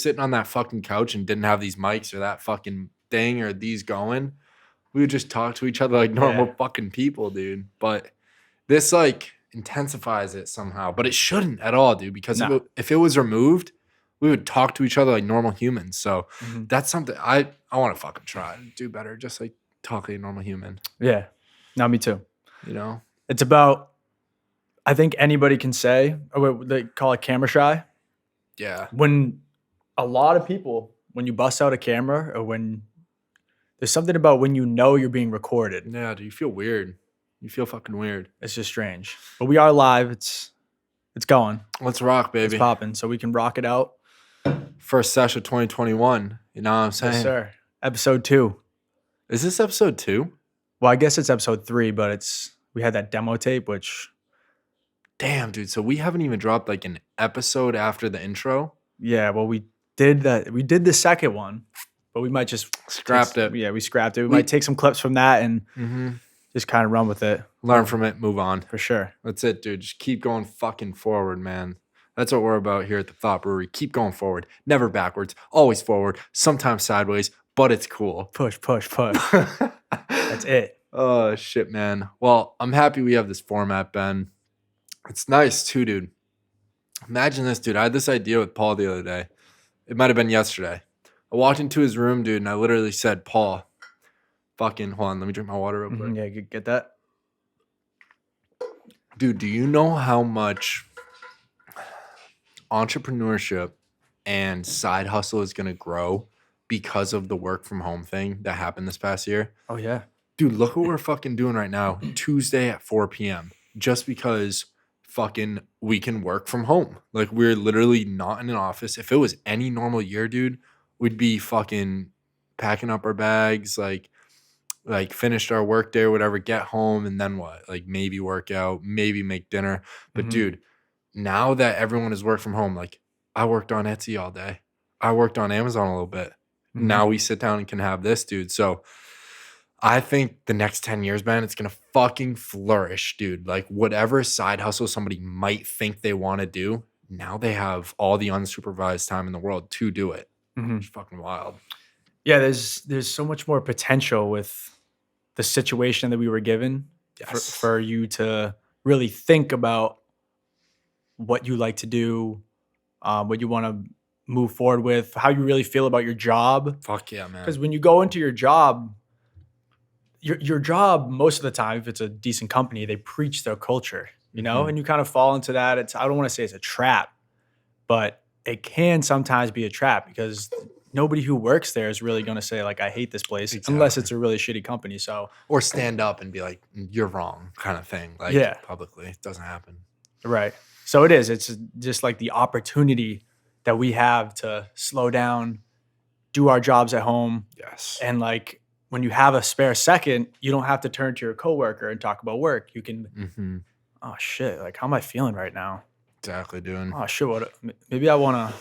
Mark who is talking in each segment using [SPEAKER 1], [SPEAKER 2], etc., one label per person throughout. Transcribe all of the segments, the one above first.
[SPEAKER 1] sitting on that fucking couch and didn't have these mics or that fucking thing or these going, we would just talk to each other like normal fucking people, dude. But this like intensifies it somehow, but it shouldn't at all, dude, because if it was removed, we would talk to each other like normal humans. So that's something I want to fucking try to do better, just like talk like a normal human.
[SPEAKER 2] Yeah. No, me too.
[SPEAKER 1] You know?
[SPEAKER 2] It's about, I think anybody can say, or they call it camera shy.
[SPEAKER 1] Yeah.
[SPEAKER 2] When a lot of people, when you bust out a camera or when there's something about when you know you're being recorded.
[SPEAKER 1] Yeah, do you feel weird? You feel fucking weird.
[SPEAKER 2] It's just strange. But we are live. It's going.
[SPEAKER 1] Let's rock, baby.
[SPEAKER 2] It's popping, so we can rock it out.
[SPEAKER 1] First session of 2021. You know what I'm saying?
[SPEAKER 2] Yes, sir. Episode 2.
[SPEAKER 1] Is this episode 2?
[SPEAKER 2] Well, I guess it's episode 3, but we had that demo tape, which...
[SPEAKER 1] Damn, dude. So we haven't even dropped like an episode after the intro?
[SPEAKER 2] Yeah, well, we did that. We did the second one, but we might just...
[SPEAKER 1] Scrapped it.
[SPEAKER 2] Yeah, we scrapped it. We might take some clips from that and just kind of run with it.
[SPEAKER 1] Learn from it, move on.
[SPEAKER 2] For sure.
[SPEAKER 1] That's it, dude. Just keep going fucking forward, man. That's what we're about here at the Thought Brewery. Keep going forward. Never backwards. Always forward. Sometimes sideways, but it's cool.
[SPEAKER 2] Push. That's it.
[SPEAKER 1] Oh, shit, man. Well, I'm happy we have this format, Ben. It's nice, too, dude. Imagine this, dude. I had this idea with Paul the other day. It might have been yesterday. I walked into his room, dude, and I literally said, Paul, fucking, hold on, let me drink my water real quick.
[SPEAKER 2] Yeah, get that?
[SPEAKER 1] Dude, do you know how much entrepreneurship and side hustle is going to grow because of the work from home thing that happened this past year?
[SPEAKER 2] Oh, yeah.
[SPEAKER 1] Dude, look what we're fucking doing right now, Tuesday at 4 p.m., just because fucking we can work from home. Like, we're literally not in an office. If it was any normal year, dude, we'd be fucking packing up our bags, like finished our work day or whatever, get home, and then what? Like, maybe work out, maybe make dinner. But dude, now that everyone has worked from home, like, I worked on Etsy all day. I worked on Amazon a little bit. Now we sit down and can have this, dude. So I think the next 10 years, man, it's going to fucking flourish, dude. Like, whatever side hustle somebody might think they want to do, now they have all the unsupervised time in the world to do it. It's fucking wild.
[SPEAKER 2] Yeah, there's so much more potential with the situation that we were given for you to really think about what you like to do, what you want to move forward with, how you really feel about your job.
[SPEAKER 1] Fuck yeah, man.
[SPEAKER 2] Because when you go into your job, your job, most of the time, if it's a decent company, they preach their culture, you know, and you kind of fall into that. I don't want to say it's a trap, but it can sometimes be a trap because nobody who works there is really going to say, like, I hate this place, unless it's a really shitty company. So,
[SPEAKER 1] or stand up and be like, you're wrong, kind of thing. Like, publicly. It doesn't happen.
[SPEAKER 2] Right. So it's just like the opportunity that we have to slow down, do our jobs at home.
[SPEAKER 1] Yes.
[SPEAKER 2] And like, when you have a spare second, you don't have to turn to your coworker and talk about work. You can, oh shit, like, how am I feeling right now?
[SPEAKER 1] Exactly, dude.
[SPEAKER 2] Oh shit, maybe I want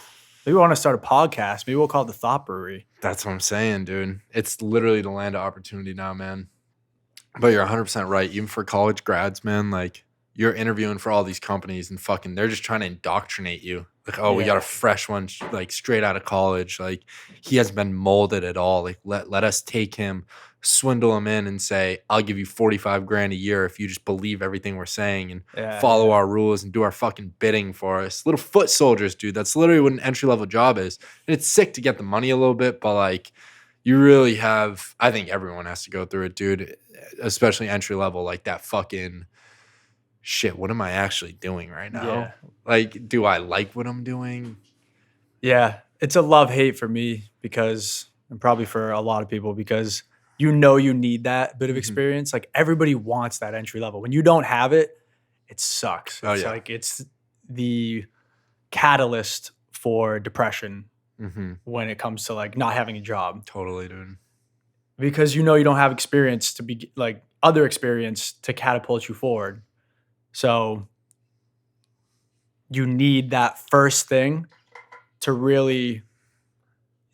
[SPEAKER 2] to start a podcast. Maybe we'll call it the Thought Brewery.
[SPEAKER 1] That's what I'm saying, dude. It's literally the land of opportunity now, man. But you're 100% right. Even for college grads, man, like, you're interviewing for all these companies and fucking, they're just trying to indoctrinate you. Like, oh, we got a fresh one, like, straight out of college. Like, he hasn't been molded at all. Like, let us take him, swindle him in and say, I'll give you $45,000 a year if you just believe everything we're saying and follow our rules and do our fucking bidding for us. Little foot soldiers, dude. That's literally what an entry-level job is. And it's sick to get the money a little bit, but, like, you really have, I think everyone has to go through it, dude, especially entry-level, like, that fucking, shit, what am I actually doing right now?
[SPEAKER 2] Yeah.
[SPEAKER 1] Like, do I like what I'm doing?
[SPEAKER 2] Yeah, it's a love-hate for me because, and probably for a lot of people, because you know you need that bit of experience. Like, everybody wants that entry level. When you don't have it, it sucks. It's like, it's the catalyst for depression when it comes to, like, not having a job.
[SPEAKER 1] Totally, dude.
[SPEAKER 2] Because you know you don't have experience to be, like, other experience to catapult you forward. So you need that first thing to really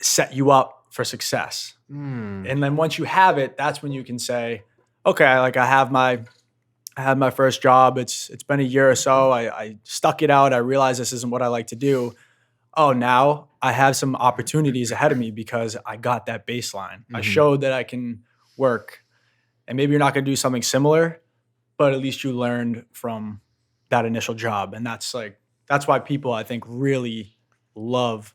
[SPEAKER 2] set you up for success. And then once you have it, that's when you can say, okay, like, I have my first job. It's been a year or so. I stuck it out. I realized this isn't what I like to do. oh, now I have some opportunities ahead of me because I got that baseline. I
[SPEAKER 1] Mhm.
[SPEAKER 2] showed that I can work. And maybe you're not going to do something similar, but at least you learned from that initial job. And that's why people, I think, really love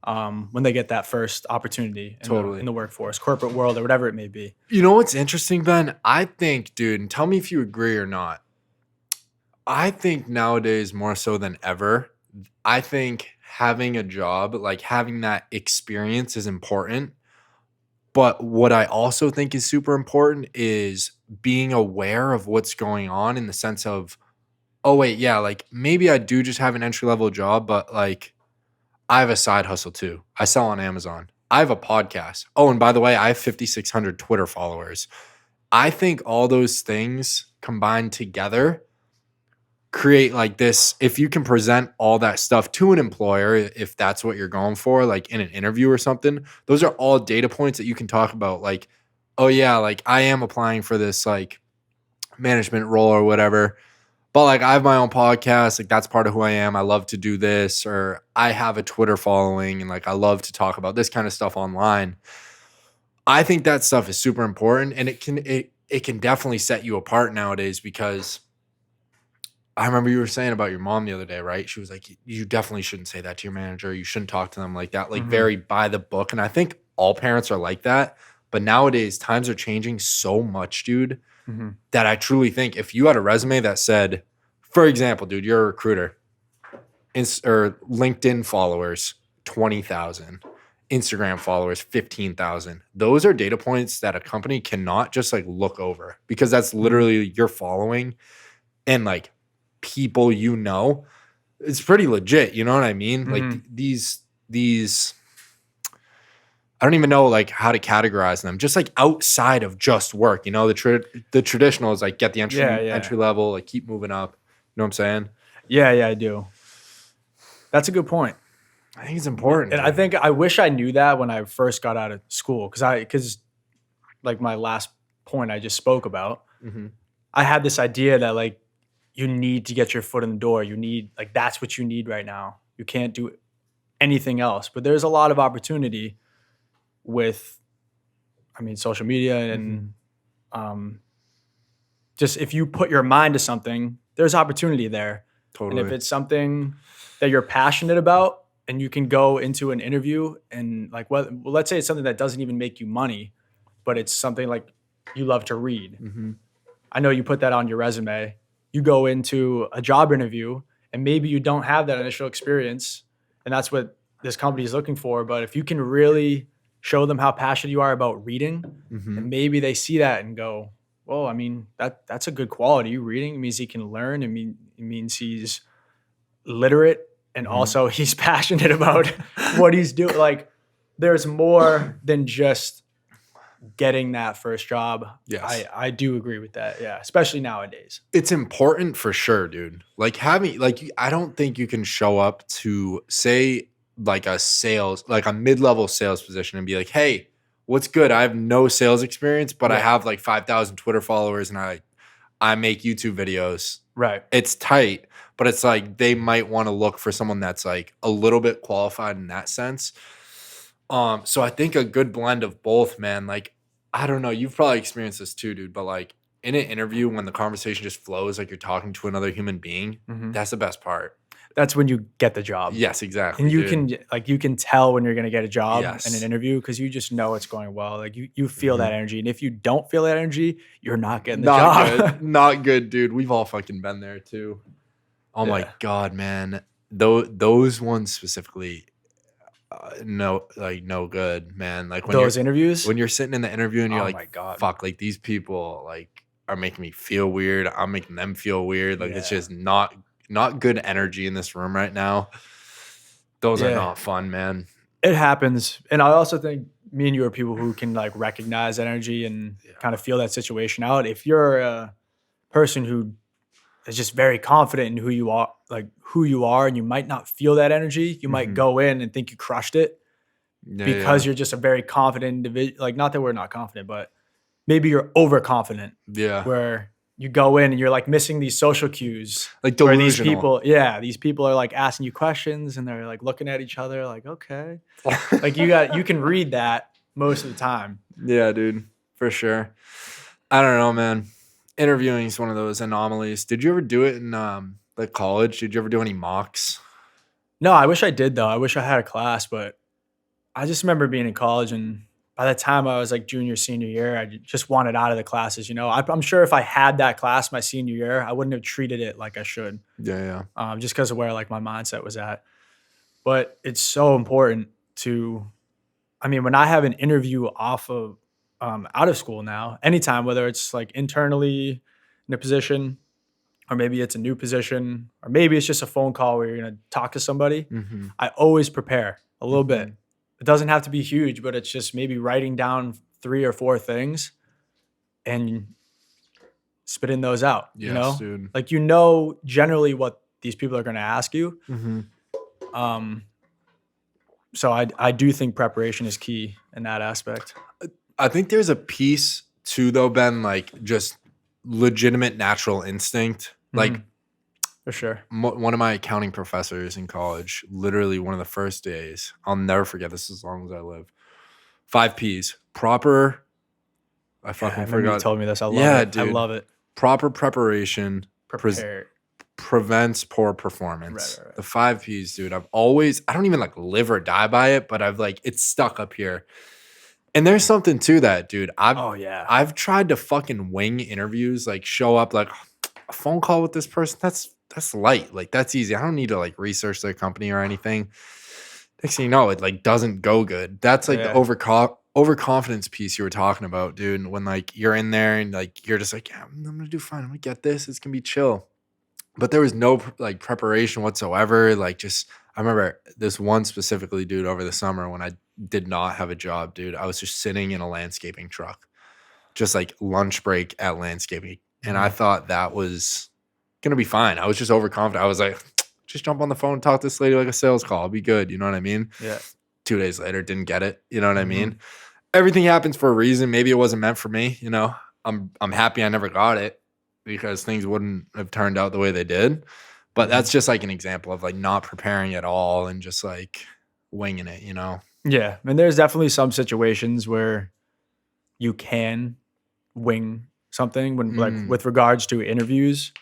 [SPEAKER 2] when they get that first opportunity in
[SPEAKER 1] Totally.
[SPEAKER 2] the workforce, corporate world, or whatever it may be.
[SPEAKER 1] You know what's interesting, Ben? I think, dude, and tell me if you agree or not. I think nowadays more so than ever, I think having a job, like having that experience is important. But what I also think is super important is being aware of what's going on in the sense of, oh, wait, yeah, like maybe I do just have an entry level job, but like I have a side hustle too. I sell on Amazon. I have a podcast. Oh, and by the way, I have 5,600 Twitter followers. I think all those things combined together create like this. If you can present all that stuff to an employer, if that's what you're going for, like in an interview or something, those are all data points that you can talk about. Like, oh, yeah, like I am applying for this like management role or whatever. But like I have my own podcast, like that's part of who I am. I love to do this, or I have a Twitter following and like I love to talk about this kind of stuff online. I think that stuff is super important and it can definitely set you apart nowadays because I remember you were saying about your mom the other day, right? She was like, you definitely shouldn't say that to your manager. You shouldn't talk to them like that, like
[SPEAKER 2] Mhm.
[SPEAKER 1] very by the book. And I think all parents are like that. But nowadays, times are changing so much, dude,
[SPEAKER 2] Mhm.
[SPEAKER 1] that I truly think if you had a resume that said, for example, dude, you're a recruiter, or LinkedIn followers, 20,000, Instagram followers, 15,000. Those are data points that a company cannot just like look over because that's
[SPEAKER 2] Mhm.
[SPEAKER 1] literally your following and like people you know. It's pretty legit, you know what I mean? Like
[SPEAKER 2] Mhm.
[SPEAKER 1] these I don't even know like how to categorize them. Just like outside of just work, you know, the traditional is like get the
[SPEAKER 2] Yeah,
[SPEAKER 1] entry
[SPEAKER 2] yeah.
[SPEAKER 1] level, like keep moving up. You know what I'm saying?
[SPEAKER 2] Yeah, yeah, I do. That's a good point.
[SPEAKER 1] I think it's important,
[SPEAKER 2] And I
[SPEAKER 1] dude.
[SPEAKER 2] think I wish I knew that when I first got out of school because like my last point I just spoke about,
[SPEAKER 1] Hmm.
[SPEAKER 2] I had this idea that like you need to get your foot in the door. You need like that's what you need right now. You can't do anything else. But there's a lot of opportunity with I mean social media
[SPEAKER 1] Hmm.
[SPEAKER 2] and um just if you put your mind to something, there's opportunity there. And if
[SPEAKER 1] Totally.
[SPEAKER 2] it's something that you're passionate about and you can go into an interview and like well, let's say it's something that doesn't even make you money, but it's something like you love to read.
[SPEAKER 1] Hmm.
[SPEAKER 2] I know you put that on your resume. You go into a job interview and maybe you don't have that initial experience and that's what this company is looking for, but if you can really show them how passionate you are about reading,
[SPEAKER 1] Hmm.
[SPEAKER 2] and maybe they see that and go, "Well, I mean, that's a good quality. Reading it means he can learn. It means he's literate and
[SPEAKER 1] Hmm.
[SPEAKER 2] also he's passionate about what he's doing." Like there's more than just getting that first job.
[SPEAKER 1] Yes.
[SPEAKER 2] I do agree with that. Yeah, especially nowadays.
[SPEAKER 1] It's important for sure, dude. Like having like I don't think you can show up to say like a sales, like a mid-level sales position and be like, "Hey, what's good? I have no sales experience, but I
[SPEAKER 2] Yeah.
[SPEAKER 1] have like 5,000 Twitter followers and I make YouTube videos."
[SPEAKER 2] Right.
[SPEAKER 1] It's tight, but it's like they might want to look for someone that's like a little bit qualified in that sense. So I think a good blend of both, man. Like, I don't know, you've probably experienced this too, dude, but like in an interview when the conversation just flows like you're talking to another human being,
[SPEAKER 2] Mhm.
[SPEAKER 1] that's the best part.
[SPEAKER 2] That's when you get the job.
[SPEAKER 1] Yes,
[SPEAKER 2] And
[SPEAKER 1] exactly,
[SPEAKER 2] you
[SPEAKER 1] dude.
[SPEAKER 2] can like you can tell when you're gonna get a job in an
[SPEAKER 1] Yes.
[SPEAKER 2] interview because you just know it's going well. Like you feel that
[SPEAKER 1] Mhm.
[SPEAKER 2] energy. And if you don't feel that energy, you're not getting the
[SPEAKER 1] Not good.
[SPEAKER 2] job.
[SPEAKER 1] Not good, dude. We've all fucking been there too. Oh my
[SPEAKER 2] Yeah.
[SPEAKER 1] god, man. Those ones specifically, no, like no good, man. Like
[SPEAKER 2] Those interviews.
[SPEAKER 1] when you're sitting in the interview and you're
[SPEAKER 2] Oh
[SPEAKER 1] like,
[SPEAKER 2] my God.
[SPEAKER 1] fuck, like these people like are making me feel weird. I'm making them feel weird. Like it's
[SPEAKER 2] Yeah.
[SPEAKER 1] just not good energy in this room right now. Those are
[SPEAKER 2] Yeah.
[SPEAKER 1] not fun, man.
[SPEAKER 2] It happens. And I also think me and you are people who can like recognize that energy and kind
[SPEAKER 1] Yeah.
[SPEAKER 2] of feel that situation out. If you're a person who is just very confident in who you are, like who you are, and you might not feel that energy, you might
[SPEAKER 1] Hmm.
[SPEAKER 2] go in and think you crushed it
[SPEAKER 1] Yeah,
[SPEAKER 2] because
[SPEAKER 1] yeah.
[SPEAKER 2] you're just a very confident individual. Like, not that we're not confident, but maybe you're overconfident
[SPEAKER 1] Yeah.
[SPEAKER 2] where you go in and you're like missing these social cues
[SPEAKER 1] Like
[SPEAKER 2] where these
[SPEAKER 1] delusional.
[SPEAKER 2] people are like asking you questions and they're like looking at each other like, okay. Like you can read that most of the time.
[SPEAKER 1] Yeah, dude, for sure. I don't know, man. Interviewing is one of those anomalies. Did you ever do it in like college? Did you ever do any mocks?
[SPEAKER 2] No, I wish I did though. I wish I had a class, but I just remember being in college, and by the time I was like junior, senior year, I just wanted out of the classes. I'm sure if I had that class my senior year, I wouldn't have treated it like I should,
[SPEAKER 1] Yeah,
[SPEAKER 2] just because of where like my mindset was at. But it's so important to, I mean, when I have an interview off of out of school now, anytime, whether it's like internally in a position, or maybe it's a new position, or maybe it's just a phone call where you're gonna talk to somebody,
[SPEAKER 1] yeah. Mm-hmm.
[SPEAKER 2] I always prepare a little
[SPEAKER 1] Mm-hmm.
[SPEAKER 2] bit. It doesn't have to be huge, but it's just maybe writing down 3 or 4 things and spitting those out,
[SPEAKER 1] Yes, dude.
[SPEAKER 2] Like generally what these people are gonna ask you.
[SPEAKER 1] Mm-hmm.
[SPEAKER 2] Um, so I do think preparation is key in that aspect.
[SPEAKER 1] I think there's a piece too, though, Ben, like just legitimate natural instinct. Like
[SPEAKER 2] Mhm. For sure.
[SPEAKER 1] one of my accounting professors in college, literally one of the first days, I'll never forget this as long as I live. 5 P's. Proper. I
[SPEAKER 2] Yeah,
[SPEAKER 1] fucking
[SPEAKER 2] I remember you
[SPEAKER 1] forgot.
[SPEAKER 2] told me this. I love
[SPEAKER 1] Yeah,
[SPEAKER 2] it. I
[SPEAKER 1] dude.
[SPEAKER 2] love it.
[SPEAKER 1] Proper preparation
[SPEAKER 2] Prepare.
[SPEAKER 1] prevents poor performance.
[SPEAKER 2] Right.
[SPEAKER 1] The 5 P's, dude. I don't even like live or die by it, but I've like, it's stuck up here. And there's something to that, dude.
[SPEAKER 2] Oh yeah.
[SPEAKER 1] I've tried to fucking wing interviews, like show up like a phone call with this person. That's light. Like that's easy. I don't need to like research their company or anything. Next thing you know, it like doesn't go good. That's like the
[SPEAKER 2] Yeah.
[SPEAKER 1] overconfidence piece you were talking about, dude. When like you're in there and like you're just like, yeah, I'm gonna do fine. I'm gonna get this. It's gonna be chill. But there was no like preparation whatsoever. Like just I remember this one specifically, dude, over the summer when I did not have a job, dude. I was just sitting in a landscaping truck, just like lunch break at landscaping. And I thought that was gonna be fine. I was just overconfident. I was like, just jump on the phone, talk to this lady like a sales call. I'll be good. You know what I mean?
[SPEAKER 2] Yeah.
[SPEAKER 1] 2 days later, didn't get it. You know what I
[SPEAKER 2] Mhm.
[SPEAKER 1] mean? Everything happens for a reason. Maybe it wasn't meant for me. You know, I'm happy I never got it because things wouldn't have turned out the way they did. But that's just like an example of like not preparing at all and just like winging it, you know?
[SPEAKER 2] Yeah. And there's definitely some situations where you can wing something when like with regards to interviews.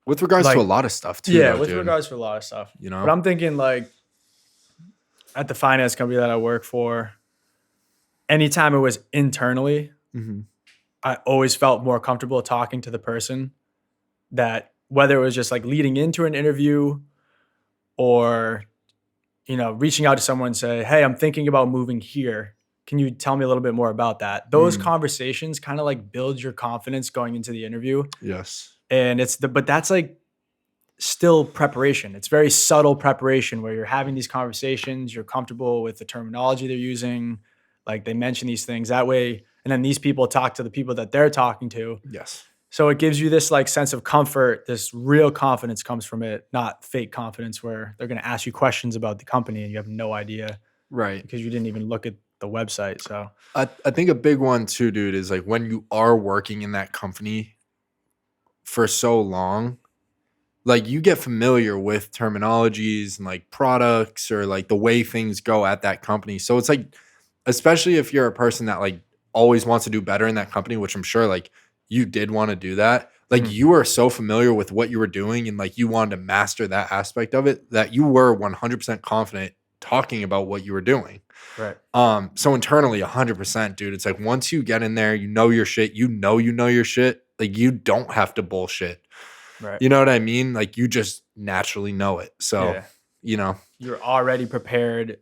[SPEAKER 1] With regards to a
[SPEAKER 2] Like
[SPEAKER 1] lot of stuff too,
[SPEAKER 2] yeah,
[SPEAKER 1] though,
[SPEAKER 2] with
[SPEAKER 1] dude.
[SPEAKER 2] regards to a lot of stuff.
[SPEAKER 1] You
[SPEAKER 2] But
[SPEAKER 1] know?
[SPEAKER 2] I'm thinking like at the finance company that I work for, anytime it was internally,
[SPEAKER 1] Mhm.
[SPEAKER 2] I always felt more comfortable talking to the person, that whether it was just like leading into an interview or reaching out to someone and say, "Hey, I'm thinking about moving here. Can you tell me a little bit more about that?" Those conversations kind of like build your confidence going into the interview.
[SPEAKER 1] Yes.
[SPEAKER 2] And but that's like still preparation. It's very subtle preparation where you're having these conversations, you're comfortable with the terminology they're using, like they mention these things that way, and then these people talk to the people that they're talking to.
[SPEAKER 1] Yes.
[SPEAKER 2] So it gives you this like sense of comfort. This real confidence comes from it, not fake confidence where they're going to ask you questions about the company and you have no idea
[SPEAKER 1] Right.
[SPEAKER 2] because you didn't even look at the website. So
[SPEAKER 1] I think a big one too, dude, is like when you are working in that company for so long, like you get familiar with terminologies and like products or like the way things go at that company. So it's like, especially if you're a person that like always wants to do better in that company, which I'm sure like you did want to do that. Like you are so familiar with what you were doing and like you wanted to master that aspect of it that you were 100% confident talking about what you were doing.
[SPEAKER 2] right.
[SPEAKER 1] So internally 100%, dude, it's like once you get in there, you know your shit, you know your shit. Like you don't have to bullshit.
[SPEAKER 2] Right.
[SPEAKER 1] You know what I mean? Like you just naturally know it. So,
[SPEAKER 2] Yeah.
[SPEAKER 1] you know,
[SPEAKER 2] You're already prepared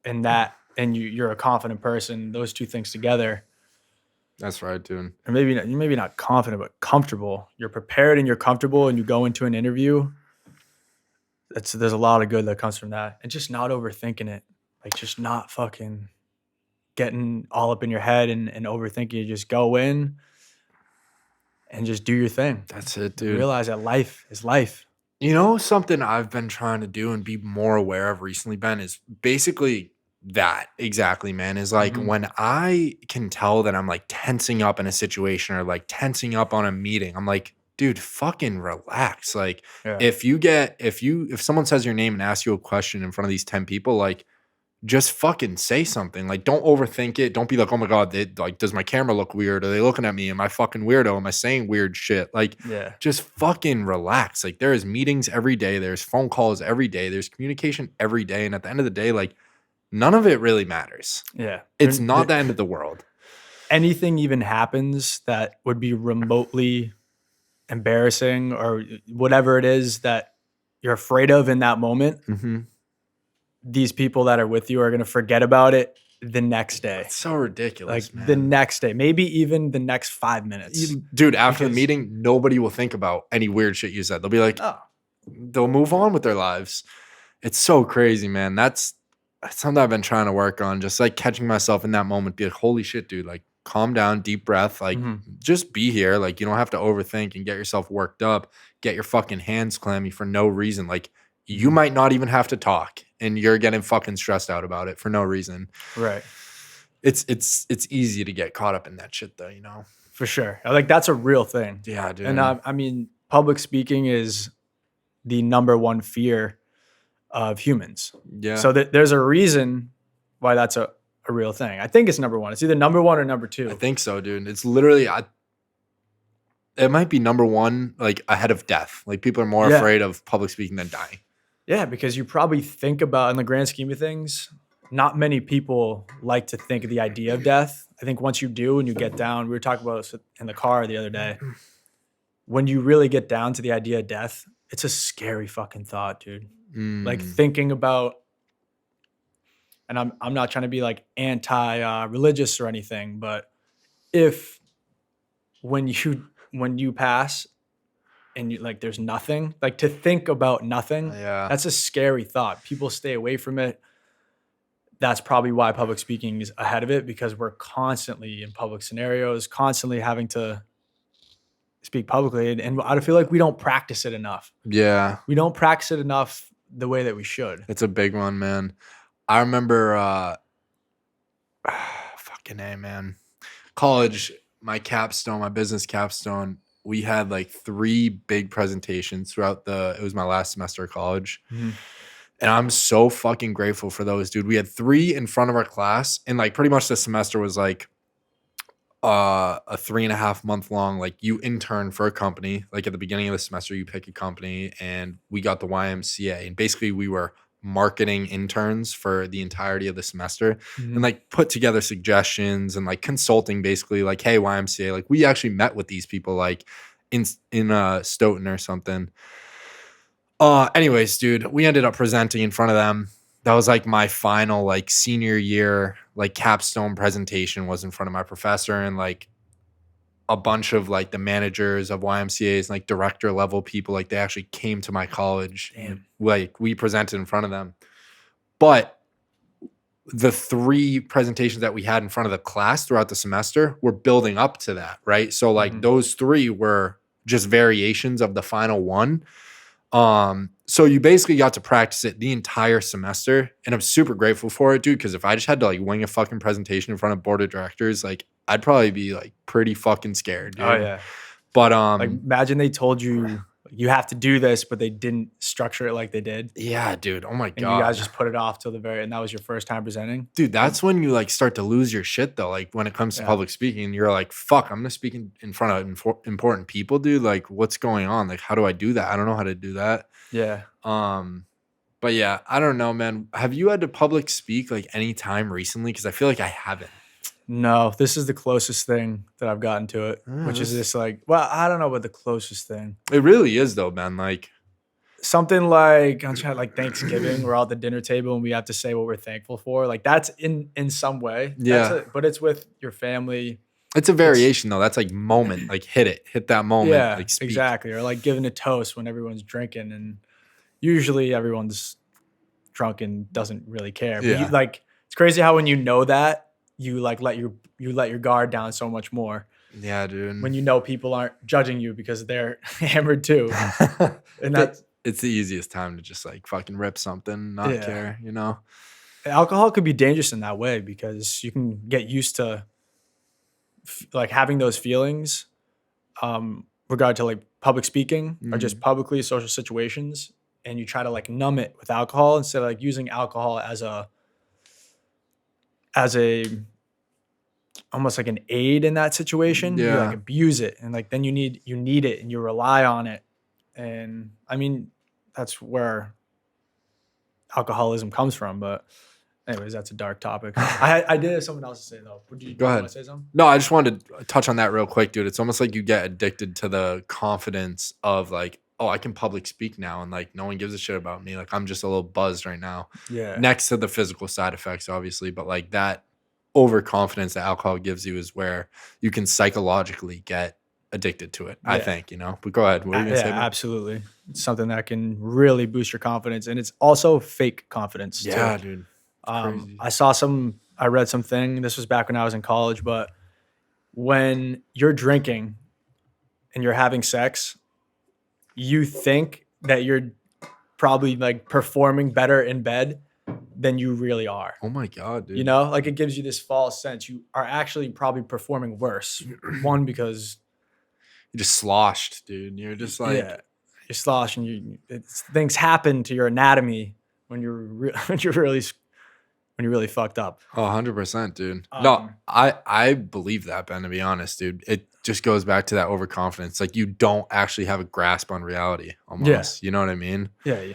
[SPEAKER 2] in that, and you're a confident person. Those two things together,
[SPEAKER 1] that's right, dude.
[SPEAKER 2] or maybe not confident, but comfortable. You're prepared and you're comfortable, and you go into an interview. There's a lot of good that comes from that, and just not overthinking it, like just not fucking getting all up in your head and overthinking. You just go in and just do your thing.
[SPEAKER 1] That's it,
[SPEAKER 2] And
[SPEAKER 1] dude.
[SPEAKER 2] realize that life is life.
[SPEAKER 1] You know, something I've been trying to do and be more aware of recently, Ben, is basically that exactly, man, is like when I can tell that I'm like tensing up in a situation or like tensing up on a meeting, I'm like, dude, fucking relax. Like
[SPEAKER 2] Yeah.
[SPEAKER 1] if someone says your name and asks you a question in front of these 10 people, like just fucking say something. Like don't overthink it. Don't be like, oh my God, like, does my camera look weird? Are they looking at me? Am I fucking weirdo? Am I saying weird shit? Like
[SPEAKER 2] Yeah.
[SPEAKER 1] just fucking relax. Like there is meetings every day. There's phone calls every day. There's communication every day. And at the end of the day, like none of it really matters.
[SPEAKER 2] Yeah.
[SPEAKER 1] It's not the end of the world.
[SPEAKER 2] Anything even happens that would be remotely embarrassing or whatever it is that you're afraid of in that moment, these people that are with you are going to forget about it the next day.
[SPEAKER 1] It's so ridiculous,
[SPEAKER 2] Like
[SPEAKER 1] man.
[SPEAKER 2] the next day, maybe even the next 5 minutes.
[SPEAKER 1] Dude, after the meeting, nobody will think about any weird shit you said. They'll be like, oh, they'll move on with their lives. It's so crazy, man. That's something I've been trying to work on. Just like catching myself in that moment, be like, holy shit, dude, like calm down, deep breath, like just be here. Like you don't have to overthink and get yourself worked up, get your fucking hands clammy for no reason. Like you might not even have to talk and you're getting fucking stressed out about it for no reason.
[SPEAKER 2] Right.
[SPEAKER 1] It's easy to get caught up in that shit though, you know?
[SPEAKER 2] For sure. Like that's a real thing.
[SPEAKER 1] Yeah, dude.
[SPEAKER 2] And I mean, public speaking is the number one fear of humans.
[SPEAKER 1] Yeah.
[SPEAKER 2] So there's a reason why that's a real thing. I think it's number one. It's either number one or number two.
[SPEAKER 1] I think so, dude. It's literally, it might be number one, like ahead of death. Like people are more afraid of public speaking than dying. Yeah,
[SPEAKER 2] because you probably think about, in the grand scheme of things, not many people like to think of the idea of death. I think once you do and you get down, we were talking about this in the car the other day. When you really get down to the idea of death, it's a scary fucking thought, dude. Like thinking about, and I'm not trying to be like anti-religious or anything, but if when you pass and you like there's nothing, like to think about nothing, that's a scary thought. People stay away from it. That's probably why public speaking is ahead of it, because we're constantly in public scenarios, constantly having to speak publicly. And I feel like we don't practice it enough.
[SPEAKER 1] Yeah.
[SPEAKER 2] We don't practice it enough the way that we should.
[SPEAKER 1] It's a big one, man. I remember, fucking A, man. College, my business capstone, we had like 3 big presentations throughout it was my last semester of college. And I'm so fucking grateful for those, dude. We had 3 in front of our class, and like pretty much the semester was like a 3.5 month long, like you intern for a company. Like at the beginning of the semester, you pick a company, and we got the YMCA. And basically we were marketing interns for the entirety of the semester and like put together suggestions and like consulting basically like, hey, YMCA, like we actually met with these people like in Stoughton or something. Anyways, dude, we ended up presenting in front of them. That was like my final like senior year, like capstone presentation was in front of my professor and like a bunch of like the managers of YMCAs and like director level people. Like they actually came to my college.
[SPEAKER 2] Damn.
[SPEAKER 1] Like we presented in front of them. But the 3 presentations that we had in front of the class throughout the semester were building up to that, right? So like those 3 were just variations of the final one. So you basically got to practice it the entire semester, and I'm super grateful for it, dude, because if I just had to like wing a fucking presentation in front of board of directors, like I'd probably be like pretty fucking scared, dude.
[SPEAKER 2] Oh yeah.
[SPEAKER 1] But
[SPEAKER 2] like imagine they told you you have to do this, but they didn't structure it like they did.
[SPEAKER 1] Yeah, dude. Oh my God.
[SPEAKER 2] And you guys just put it off till the very end. That was your first time presenting?
[SPEAKER 1] Dude, that's when you like start to lose your shit though. Like when it comes to public speaking, you're like, fuck, I'm gonna speak in front of important people, dude. Like what's going on? Like how do I do that? I don't know how to do that.
[SPEAKER 2] Yeah.
[SPEAKER 1] But yeah, I don't know, man. Have you had to public speak like any time recently? Because I feel like I haven't.
[SPEAKER 2] No, this is the closest thing that I've gotten to it, which is this like, well, I don't know about the closest thing.
[SPEAKER 1] It really is though, man. Like
[SPEAKER 2] something like I'm trying like Thanksgiving, we're all at the dinner table and we have to say what we're thankful for. Like that's in some way.
[SPEAKER 1] Yeah.
[SPEAKER 2] But it's with your family.
[SPEAKER 1] It's a variation though. That's like moment, like hit that moment.
[SPEAKER 2] Yeah,
[SPEAKER 1] like speak.
[SPEAKER 2] Exactly. Or like giving a toast when everyone's drinking, and usually everyone's drunk and doesn't really care.
[SPEAKER 1] Yeah.
[SPEAKER 2] But like it's crazy how when you know that, you like let your guard down so much more.
[SPEAKER 1] Yeah, dude.
[SPEAKER 2] When you know people aren't judging you because they're hammered too. And
[SPEAKER 1] it's the easiest time to just like fucking rip something, not care, you know?
[SPEAKER 2] alcohol could be dangerous in that way because you can get used to like having those feelings regard to like public speaking or just
[SPEAKER 1] Mm.
[SPEAKER 2] publicly social situations, and you try to like numb it with alcohol instead of like using alcohol as a almost like an aid in that situation. You like
[SPEAKER 1] Yeah.
[SPEAKER 2] abuse it, and like then you need it and you rely on it. And I mean, that's where alcoholism comes from. But anyways, that's a dark topic. I did have something else to say though. Did
[SPEAKER 1] Go
[SPEAKER 2] you want
[SPEAKER 1] ahead.
[SPEAKER 2] to say something?
[SPEAKER 1] No, I just wanted to touch on that real quick, dude. It's almost like you get addicted to the confidence of like, oh, I can public speak now and like no one gives a shit about me. Like I'm just a little buzzed right now.
[SPEAKER 2] Yeah.
[SPEAKER 1] Next to the physical side effects, obviously, but like that overconfidence that alcohol gives you is where you can psychologically get addicted to it, I
[SPEAKER 2] Yeah.
[SPEAKER 1] think, But go ahead. What are you gonna
[SPEAKER 2] Yeah,
[SPEAKER 1] say? Man?
[SPEAKER 2] absolutely. It's something that can really boost your confidence, and it's also fake confidence
[SPEAKER 1] Yeah,
[SPEAKER 2] too.
[SPEAKER 1] dude. It's crazy.
[SPEAKER 2] I read something. This was back when I was in college, but when you're drinking and you're having sex, you think that you're probably like performing better in bed than you really are.
[SPEAKER 1] Oh my god,
[SPEAKER 2] You
[SPEAKER 1] dude.
[SPEAKER 2] know, like it gives you this false sense you are actually probably performing worse. One, because
[SPEAKER 1] You just sloshed, dude. You're just like,
[SPEAKER 2] yeah, you're sloshing. Things happen to your anatomy when when you're really fucked up.
[SPEAKER 1] oh, 100%, dude. No,
[SPEAKER 2] Um,
[SPEAKER 1] I believe that, Ben, to be honest, dude. It just goes back to that overconfidence. Like you don't actually have a grasp on reality almost. You know what I mean?
[SPEAKER 2] yeah.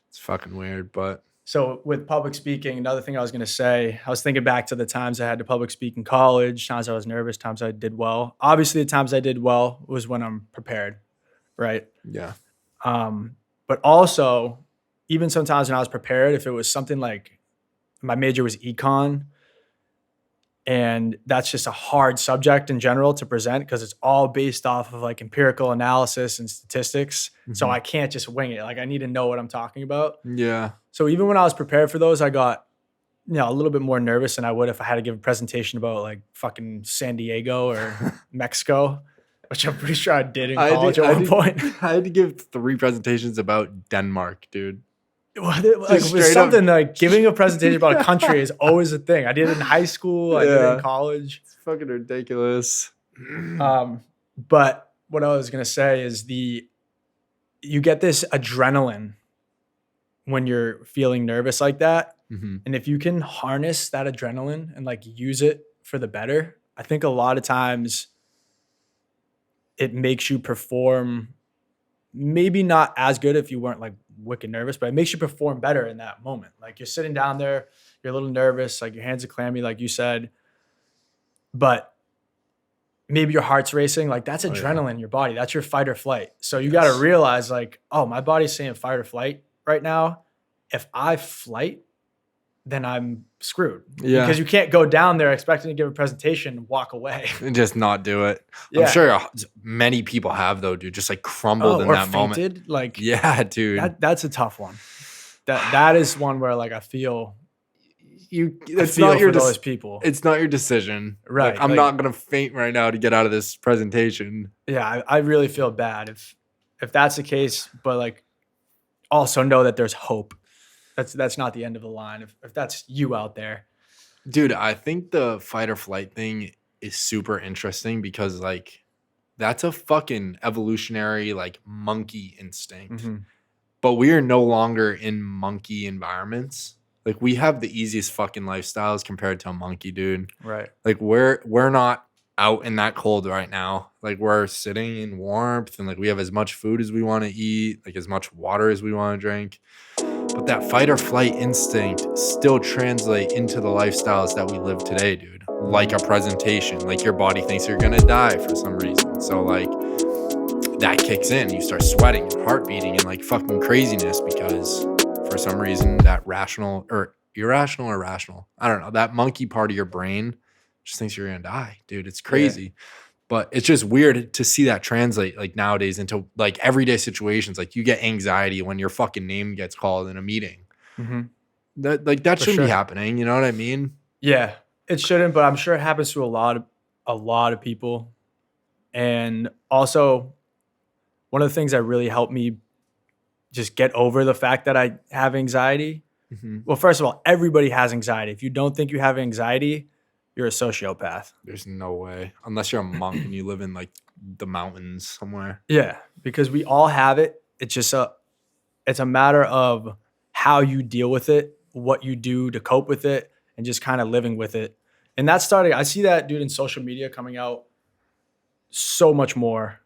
[SPEAKER 1] It's fucking weird, but
[SPEAKER 2] So with public speaking, another thing I was going to say, I was thinking back to the times I had to public speak in college, times I was nervous, times I did well. Obviously, the times I did well was when I'm prepared, right?
[SPEAKER 1] yeah.
[SPEAKER 2] But also, even sometimes when I was prepared, if it was something like my major was econ, and that's just a hard subject in general to present because it's all based off of like empirical analysis and statistics. So
[SPEAKER 1] Mhm.
[SPEAKER 2] I can't just wing it. Like I need to know what I'm talking about.
[SPEAKER 1] Yeah.
[SPEAKER 2] So even when I was prepared for those, I got a little bit more nervous than I would if I had to give a presentation about like fucking San Diego or Mexico, which I'm pretty sure I did in college at one point.
[SPEAKER 1] I had to give 3 presentations about Denmark, dude.
[SPEAKER 2] Like
[SPEAKER 1] Just
[SPEAKER 2] with
[SPEAKER 1] straight up.
[SPEAKER 2] something like giving a presentation about a country is always a thing. I did it in high school. I did it in
[SPEAKER 1] Yeah.
[SPEAKER 2] college.
[SPEAKER 1] It's fucking ridiculous.
[SPEAKER 2] But what I was gonna say is you get this adrenaline when you're feeling nervous like that.
[SPEAKER 1] Mhm.
[SPEAKER 2] And if you can harness that adrenaline and like use it for the better, I think a lot of times it makes you perform maybe not as good if you weren't like wicked nervous, but it makes you perform better in that moment. Like you're sitting down there, you're a little nervous, like your hands are clammy, like you said, but maybe your heart's racing. Like that's
[SPEAKER 1] Oh, yeah.
[SPEAKER 2] adrenaline in your body. That's your fight or flight. So you
[SPEAKER 1] Yes.
[SPEAKER 2] got to realize like, oh, my body's saying fight or flight right now. If I flight, then I'm screwed.
[SPEAKER 1] Yeah.
[SPEAKER 2] Because you can't go down there expecting to give a presentation and walk away.
[SPEAKER 1] And just not do it.
[SPEAKER 2] Yeah.
[SPEAKER 1] I'm sure many people have though, dude. Just like crumbled in
[SPEAKER 2] or
[SPEAKER 1] that moment.
[SPEAKER 2] fainted. Like
[SPEAKER 1] Yeah, dude.
[SPEAKER 2] that's a tough one. That is one where like I feel
[SPEAKER 1] It's
[SPEAKER 2] feel
[SPEAKER 1] not your
[SPEAKER 2] for those people.
[SPEAKER 1] It's not your decision.
[SPEAKER 2] Right,
[SPEAKER 1] Like, I'm
[SPEAKER 2] like-
[SPEAKER 1] not gonna faint right now to get out of this presentation.
[SPEAKER 2] Yeah, I really feel bad if that's the case, but like also know that there's hope. That's not the end of the line. If that's you out there.
[SPEAKER 1] Dude, I think the fight or flight thing is super interesting because like that's a fucking evolutionary like monkey instinct. But we are no longer in monkey environments. Like we have the easiest fucking lifestyles compared to a monkey, dude.
[SPEAKER 2] Right.
[SPEAKER 1] Like we're not out in that cold right now. Like we're sitting in warmth and like we have as much food as we want to eat, like as much water as we want to drink. But that fight or flight instinct still translate into the lifestyles that we live today, dude. Like a presentation, like your body thinks you're gonna die for some reason. So like that kicks in, you start sweating and heart beating and like fucking craziness because for some reason that rational or irrational or rational, I don't know, that monkey part of your brain just thinks you're gonna die, dude. It's crazy. Yeah. But it's just weird to see that translate like nowadays into like everyday situations. Like you get anxiety when your fucking name gets called in a meeting. That shouldn't be happening. You know what I mean?
[SPEAKER 2] Yeah, it shouldn't, but I'm sure it happens to a lot of people. And also, one of the things that really helped me just get over the fact that I have anxiety Well, first of all, everybody has anxiety. If you don't think you have anxiety, you're a sociopath.
[SPEAKER 1] There's no way. Unless you're a monk and you live in like the mountains somewhere.
[SPEAKER 2] Yeah, because we all have it. It's a matter of how you deal with it, what you do to cope with it, and just kind of living with it. And that's starting. I see that, dude, in social media coming out so much more,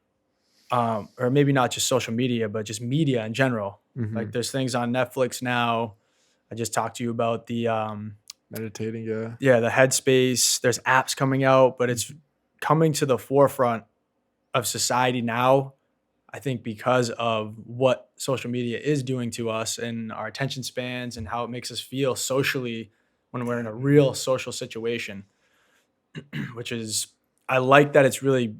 [SPEAKER 2] or maybe not just social media, but just media in general. Like there's things on Netflix now. I just talked to you about the
[SPEAKER 1] Meditating, yeah.
[SPEAKER 2] yeah, the Headspace. There's apps coming out, but it's coming to the forefront of society now. I think because of what social media is doing to us and our attention spans and how it makes us feel socially when we're in a real social situation, which is, I like that it's really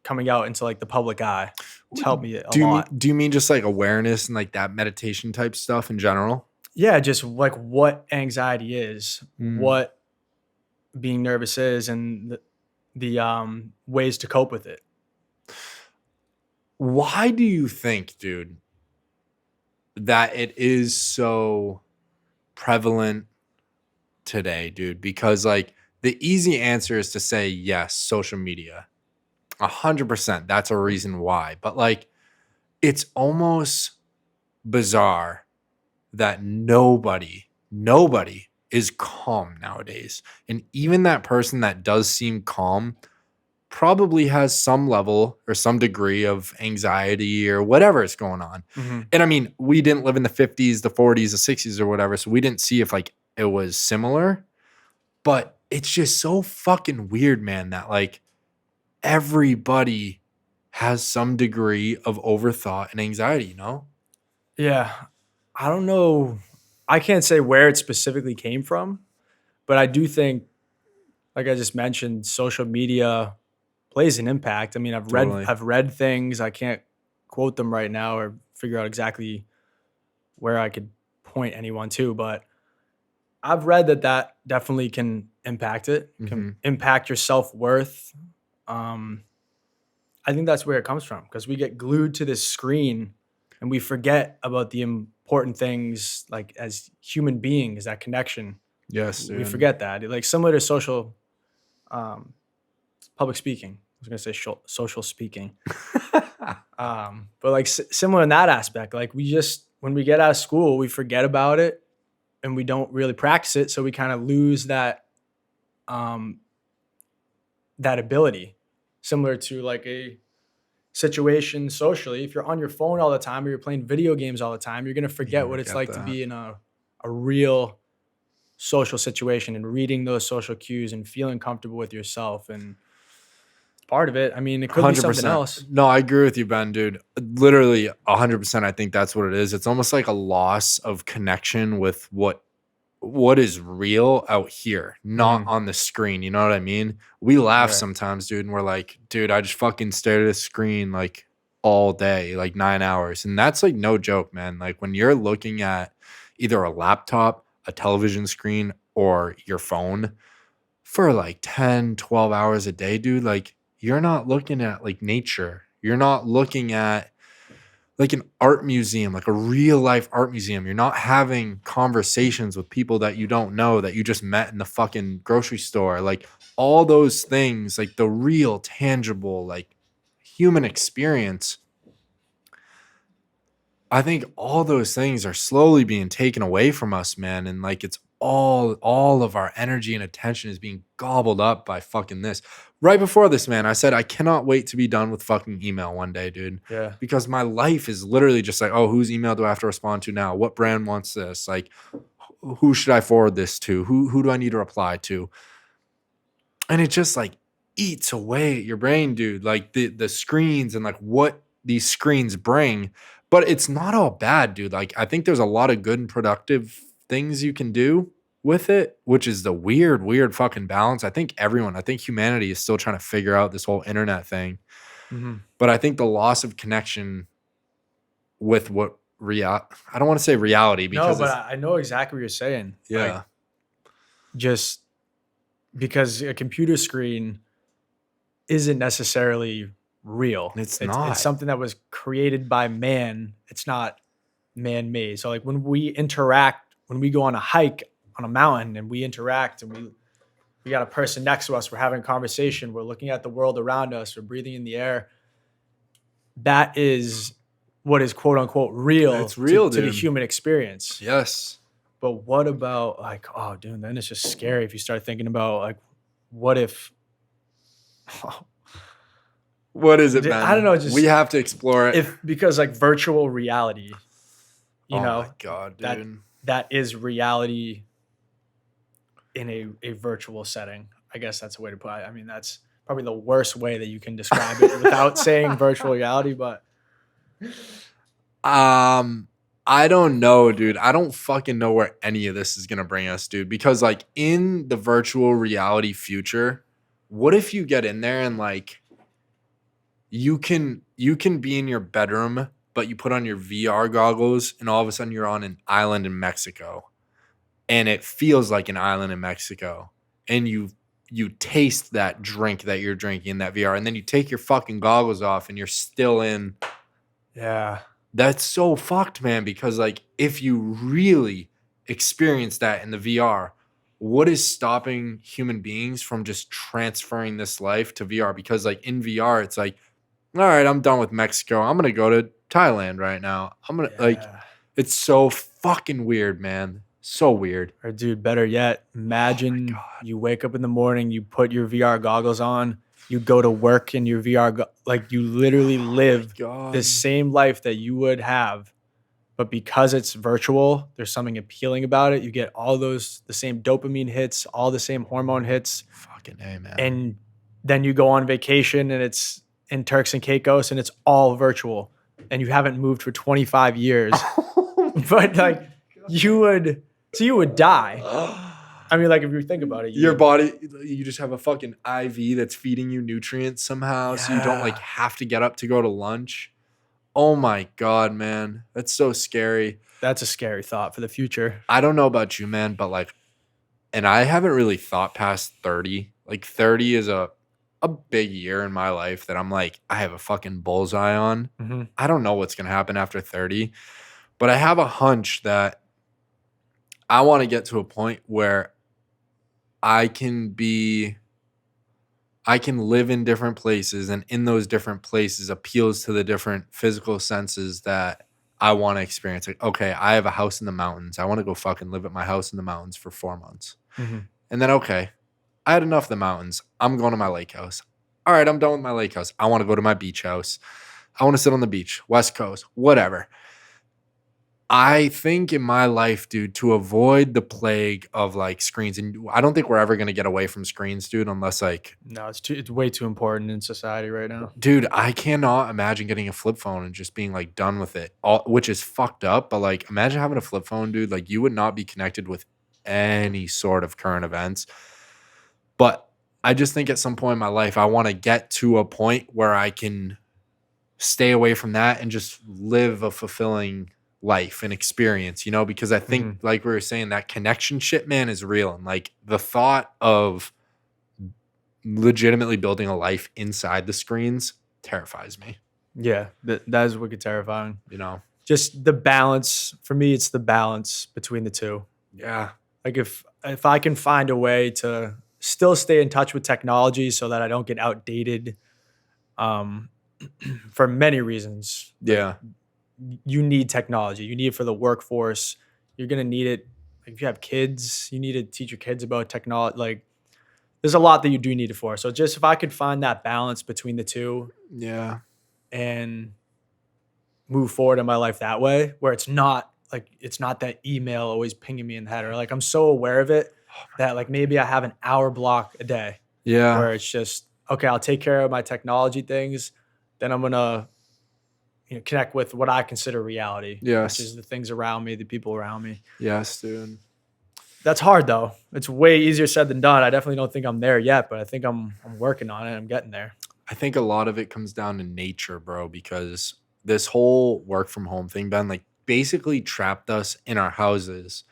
[SPEAKER 2] coming out into like the public eye. It's helped me a lot.
[SPEAKER 1] Do you mean just like awareness and like that meditation type stuff in general?
[SPEAKER 2] Yeah, just like what anxiety is, what being nervous is, and the ways to cope with it.
[SPEAKER 1] Why do you think, dude, that it is so prevalent today, dude? Because like the easy answer is to say yes, social media. 100%. That's a reason why. But like it's almost bizarre that nobody is calm nowadays. And even that person that does seem calm probably has some level or some degree of anxiety or whatever is going on. And I mean, we didn't live in the 50s, the 40s, the 60s or whatever, so we didn't see if like it was similar. But it's just so fucking weird, man, that like everybody has some degree of overthought and anxiety, you know?
[SPEAKER 2] Yeah. I don't know. I can't say where it specifically came from, but I do think, like I just mentioned, social media plays an impact. I mean,
[SPEAKER 1] Totally.
[SPEAKER 2] I've read things. I can't quote them right now or figure out exactly where I could point anyone to, but I've read that definitely can impact it, can impact your self-worth. I think that's where it comes from because we get glued to this screen and we forget about the important things like as human beings, that connection.
[SPEAKER 1] Yes,
[SPEAKER 2] We
[SPEAKER 1] dude.
[SPEAKER 2] forget that. Like similar to social public speaking. I was going to say social speaking. But like similar in that aspect, like when we get out of school, we forget about it and we don't really practice it. So we kind of lose that ability, similar to like a situation socially. If you're on your phone all the time or you're playing video games all the time, you're going to forget what it's like to be in a real social situation and reading those social cues and feeling comfortable with yourself. And part of it, I mean, it could be something else.
[SPEAKER 1] No, I agree with you, Ben, dude. Literally 100%. I think that's what it is. It's almost like a loss of connection with what is real out here, not on the screen. You know what I mean? We laugh sometimes, dude, and we're like, dude, I just fucking stared at a screen like all day, like 9 hours. And that's like no joke, man. Like when you're looking at either a laptop, a television screen, or your phone for like 10, 12 hours a day, dude, like you're not looking at like nature. You're not looking at like an art museum, like a real life art museum. You're not having conversations with people that you don't know, that you just met in the fucking grocery store. Like all those things, like the real tangible, like human experience. I think all those things are slowly being taken away from us, man. And like it's all of our energy and attention is being gobbled up by fucking this. Right before this, man, I said I cannot wait to be done with fucking email one day, dude.
[SPEAKER 2] Yeah.
[SPEAKER 1] Because my life is literally just like, oh, whose email do I have to respond to now? What brand wants this? Like, who should I forward this to? Who do I need to reply to? And it just like eats away at your brain, dude. Like the screens and like what these screens bring. But it's not all bad, dude. Like I think there's a lot of good and productive things you can do with it, which is the weird fucking balance. I think humanity is still trying to figure out this whole internet thing. But I think the loss of connection with what I don't want to say reality because
[SPEAKER 2] no, but I know exactly what you're saying.
[SPEAKER 1] Yeah.
[SPEAKER 2] Like, just because a computer screen isn't necessarily real.
[SPEAKER 1] It's not.
[SPEAKER 2] It's something that was created by man. It's not man-made. So like when we interact when we go on a hike on a mountain and we interact and we got a person next to us, we're having a conversation, we're looking at the world around us, we're breathing in the air. That is what is quote unquote real,
[SPEAKER 1] It's real,
[SPEAKER 2] to the
[SPEAKER 1] dude.
[SPEAKER 2] human experience.
[SPEAKER 1] Yes.
[SPEAKER 2] But what about like, oh, dude, then it's just scary if you start thinking about like, what if,
[SPEAKER 1] What is it, man?
[SPEAKER 2] I don't know, just
[SPEAKER 1] we have to explore it.
[SPEAKER 2] because like virtual reality, you
[SPEAKER 1] oh
[SPEAKER 2] know,
[SPEAKER 1] my God,
[SPEAKER 2] that
[SPEAKER 1] dude.
[SPEAKER 2] that is reality in a virtual setting. I guess that's a way to put it. I mean, that's probably the worst way that you can describe it without saying virtual reality, but
[SPEAKER 1] I don't know, dude. I don't fucking know where any of this is gonna bring us, dude. Because like in the virtual reality future, what if you get in there and like you can be in your bedroom, but you put on your VR goggles and all of a sudden you're on an island in Mexico. And it feels like an island in Mexico. And you taste that drink that you're drinking in that VR, and then you take your fucking goggles off and you're still in.
[SPEAKER 2] yeah,
[SPEAKER 1] That's so fucked, man, because like if you really experience that in the VR, what is stopping human beings from just transferring this life to VR? Because like in VR, it's like, all right, I'm done with Mexico. I'm gonna go to Thailand right now. I'm gonna like
[SPEAKER 2] yeah.
[SPEAKER 1] it's so fucking weird, man. So weird.
[SPEAKER 2] Or dude, better yet, imagine
[SPEAKER 1] God.
[SPEAKER 2] you wake up in the morning, you put your VR goggles on, you go to work in your VR, like you literally live
[SPEAKER 1] God.
[SPEAKER 2] the same life that you would have, but because it's virtual, there's something appealing about it. You get all those, the same dopamine hits, all the same hormone hits,
[SPEAKER 1] Fucking A, man.
[SPEAKER 2] and then you go on vacation and it's in Turks and Caicos and it's all virtual and you haven't moved for 25 years. But like you would die. I mean, like if you think about it,
[SPEAKER 1] Your body, you just have a fucking IV that's feeding you nutrients somehow, so you don't like
[SPEAKER 2] Yeah.
[SPEAKER 1] have to get up to go to lunch. Oh my God, man. That's so scary.
[SPEAKER 2] That's a scary thought for the future.
[SPEAKER 1] I don't know about you, man, but like, and I haven't really thought past 30. Like 30 is a big year in my life that I'm like, I have a fucking bullseye on.
[SPEAKER 2] Mm-hmm.
[SPEAKER 1] I don't know what's going to happen after 30, but I have a hunch that I want to get to a point where I can live in different places, and in those different places appeals to the different physical senses that I want to experience. Like, okay, I have a house in the mountains. I want to go fucking live at my house in the mountains for 4 months.
[SPEAKER 2] Mm-hmm.
[SPEAKER 1] And then, okay, I had enough of the mountains. I'm going to my lake house. All right, I'm done with my lake house. I want to go to my beach house. I want to sit on the beach, West Coast, whatever. I think in my life, dude, to avoid the plague of like screens, and I don't think we're ever going to get away from screens, dude, unless like,
[SPEAKER 2] No, it's way too important in society right now.
[SPEAKER 1] dude, I cannot imagine getting a flip phone and just being like done with it, which is fucked up. But like, imagine having a flip phone, dude. Like, you would not be connected with any sort of current events. But I just think at some point in my life, I want to get to a point where I can stay away from that and just live a fulfilling life and experience, you know, because I think like we were saying, that connection shit, man, is real. And like the thought of legitimately building a life inside the screens terrifies me,
[SPEAKER 2] Yeah, that is wicked terrifying.
[SPEAKER 1] you know?
[SPEAKER 2] Just the balance for me, it's the balance between the two.
[SPEAKER 1] Yeah.
[SPEAKER 2] Like if I can find a way to still stay in touch with technology so that I don't get outdated, for many reasons.
[SPEAKER 1] Yeah.
[SPEAKER 2] You need technology. You need it for the workforce. You're gonna need it. Like if you have kids, you need to teach your kids about technology. Like there's a lot that you do need it for. So just if I could find that balance between the two
[SPEAKER 1] Yeah.
[SPEAKER 2] and move forward in my life that way, where it's not that email always pinging me in the head, or like I'm so aware of it that like maybe I have an hour block a day
[SPEAKER 1] Yeah.
[SPEAKER 2] where it's just okay, I'll take care of my technology things, then I'm gonna connect with what I consider reality,
[SPEAKER 1] Yes.
[SPEAKER 2] which is the things around me, the people around me.
[SPEAKER 1] Yes, dude.
[SPEAKER 2] That's hard though. It's way easier said than done. I definitely don't think I'm there yet, but I think I'm working on it. I'm getting there.
[SPEAKER 1] I think a lot of it comes down to nature, bro, because this whole work from home thing, Ben, like basically trapped us in our houses.